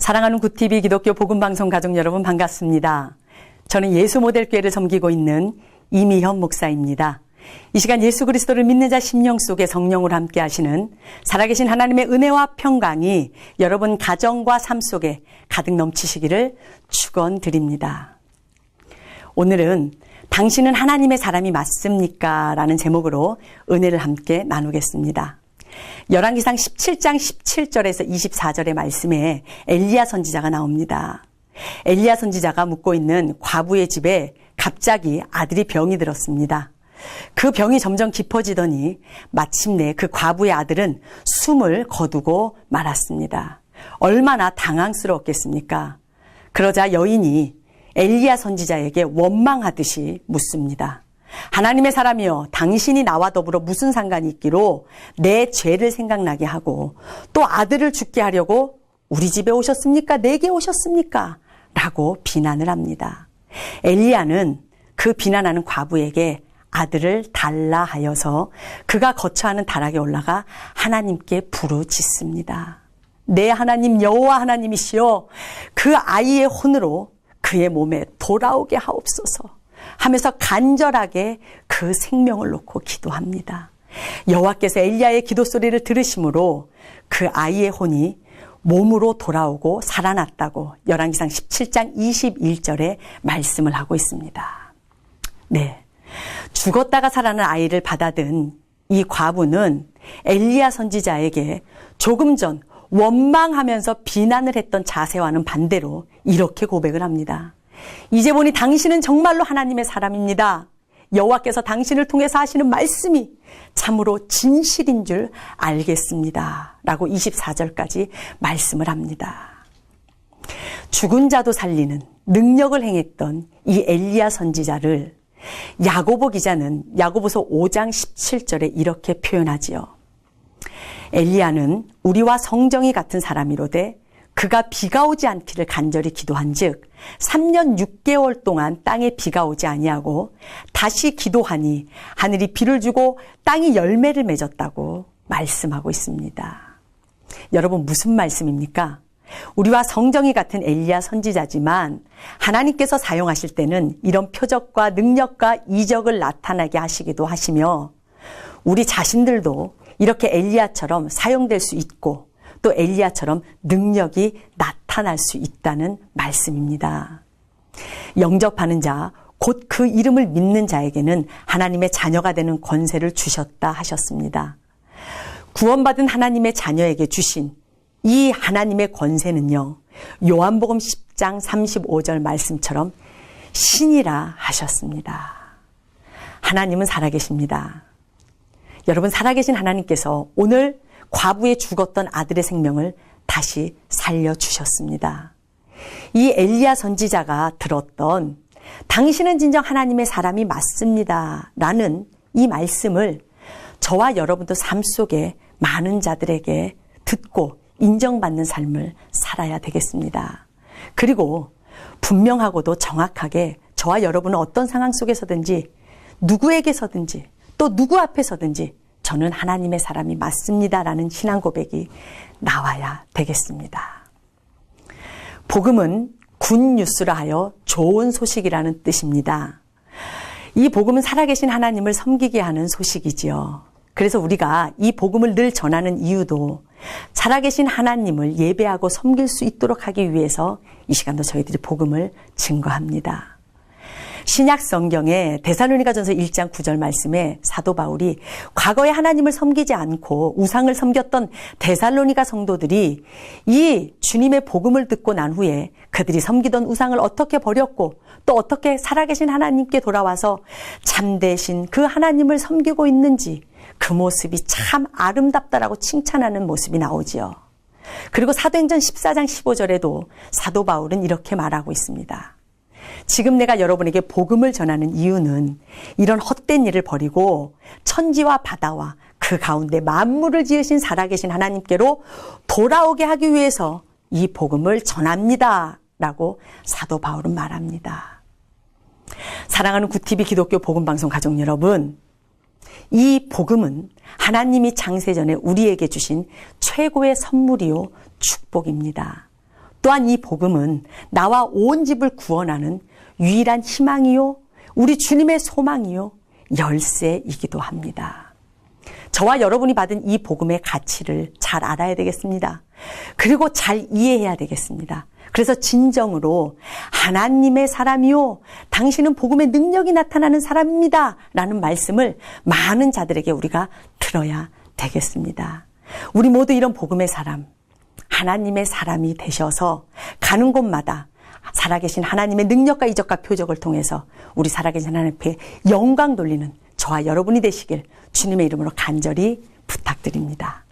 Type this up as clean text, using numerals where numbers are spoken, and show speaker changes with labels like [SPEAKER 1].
[SPEAKER 1] 사랑하는 굿TV 기독교 복음방송 가족 여러분 반갑습니다. 저는 예수모델교회를 섬기고 있는 이미현 목사입니다. 이 시간 예수 그리스도를 믿는 자 심령 속에 성령으로 함께 하시는 살아계신 하나님의 은혜와 평강이 여러분 가정과 삶 속에 가득 넘치시기를 축원드립니다. 오늘은 당신은 하나님의 사람이 맞습니까? 라는 제목으로 은혜를 함께 나누겠습니다. 열왕기상 17장 17절에서 24절의 말씀에 엘리야 선지자가 나옵니다. 엘리야 선지자가 묵고 있는 과부의 집에 갑자기 아들이 병이 들었습니다. 그 병이 점점 깊어지더니 마침내 그 과부의 아들은 숨을 거두고 말았습니다. 얼마나 당황스러웠겠습니까? 그러자 여인이 엘리야 선지자에게 원망하듯이 묻습니다. 하나님의 사람이여, 당신이 나와 더불어 무슨 상관이 있기로 내 죄를 생각나게 하고 또 아들을 죽게 하려고 우리 집에 오셨습니까? 내게 오셨습니까? 라고 비난을 합니다. 엘리야는 그 비난하는 과부에게 아들을 달라 하여서 그가 거처하는 다락에 올라가 하나님께 부르짖습니다. 내 하나님 여호와 하나님이시여, 그 아이의 혼으로 그의 몸에 돌아오게 하옵소서 하면서 간절하게 그 생명을 놓고 기도합니다. 여호와께서 엘리야의 기도 소리를 들으심으로 그 아이의 혼이 몸으로 돌아오고 살아났다고 열왕기상 17장 21절에 말씀을 하고 있습니다. 네, 죽었다가 살아난 아이를 받아든 이 과부는 엘리야 선지자에게 조금 전 원망하면서 비난을 했던 자세와는 반대로 이렇게 고백을 합니다. 이제 보니 당신은 정말로 하나님의 사람입니다. 여호와께서 당신을 통해서 하시는 말씀이 참으로 진실인 줄 알겠습니다. 라고 24절까지 말씀을 합니다. 죽은 자도 살리는 능력을 행했던 이 엘리야 선지자를 야고보 기자는 야고보서 5장 17절에 이렇게 표현하지요. 엘리야는 우리와 성정이 같은 사람이로되 그가 비가 오지 않기를 간절히 기도한즉 3년 6개월 동안 땅에 비가 오지 아니하고 다시 기도하니 하늘이 비를 주고 땅이 열매를 맺었다고 말씀하고 있습니다. 여러분, 무슨 말씀입니까? 우리와 성정이 같은 엘리야 선지자지만 하나님께서 사용하실 때는 이런 표적과 능력과 이적을 나타나게 하시기도 하시며 우리 자신들도 이렇게 엘리야처럼 사용될 수 있고 또 엘리야처럼 능력이 나타날 수 있다는 말씀입니다. 영접하는 자, 곧 그 이름을 믿는 자에게는 하나님의 자녀가 되는 권세를 주셨다 하셨습니다. 구원받은 하나님의 자녀에게 주신 이 하나님의 권세는요, 요한복음 10장 35절 말씀처럼 신이라 하셨습니다. 하나님은 살아계십니다. 여러분, 살아계신 하나님께서 오늘 과부의 죽었던 아들의 생명을 다시 살려주셨습니다. 이 엘리야 선지자가 들었던 당신은 진정 하나님의 사람이 맞습니다 라는 이 말씀을 저와 여러분도 삶 속에 많은 자들에게 듣고 인정받는 삶을 살아야 되겠습니다. 그리고 분명하고도 정확하게 저와 여러분은 어떤 상황 속에서든지 누구에게서든지 또 누구 앞에서든지 저는 하나님의 사람이 맞습니다라는 신앙 고백이 나와야 되겠습니다. 복음은 굿뉴스라 하여 좋은 소식이라는 뜻입니다. 이 복음은 살아계신 하나님을 섬기게 하는 소식이지요. 그래서 우리가 이 복음을 늘 전하는 이유도 살아계신 하나님을 예배하고 섬길 수 있도록 하기 위해서 이 시간도 저희들이 복음을 증거합니다. 신약 성경의 데살로니가전서 1장 9절 말씀에 사도 바울이 과거에 하나님을 섬기지 않고 우상을 섬겼던 데살로니가 성도들이 이 주님의 복음을 듣고 난 후에 그들이 섬기던 우상을 어떻게 버렸고 또 어떻게 살아계신 하나님께 돌아와서 참되신 그 하나님을 섬기고 있는지 그 모습이 참 아름답다라고 칭찬하는 모습이 나오지요. 그리고 사도행전 14장 15절에도 사도 바울은 이렇게 말하고 있습니다. 지금 내가 여러분에게 복음을 전하는 이유는 이런 헛된 일을 버리고 천지와 바다와 그 가운데 만물을 지으신 살아계신 하나님께로 돌아오게 하기 위해서 이 복음을 전합니다 라고 사도 바울은 말합니다. 사랑하는 굿TV 기독교 복음방송 가족 여러분, 이 복음은 하나님이 창세전에 우리에게 주신 최고의 선물이요 축복입니다. 또한 이 복음은 나와 온 집을 구원하는 유일한 희망이요, 우리 주님의 소망이요, 열쇠이기도 합니다. 저와 여러분이 받은 이 복음의 가치를 잘 알아야 되겠습니다. 그리고 잘 이해해야 되겠습니다. 그래서 진정으로 하나님의 사람이요, 당신은 복음의 능력이 나타나는 사람입니다 라는 말씀을 많은 자들에게 우리가 들어야 되겠습니다. 우리 모두 이런 복음의 사람, 하나님의 사람이 되셔서 가는 곳마다 살아계신 하나님의 능력과 이적과 표적을 통해서 우리 살아계신 하나님 앞에 영광 돌리는 저와 여러분이 되시길 주님의 이름으로 간절히 부탁드립니다.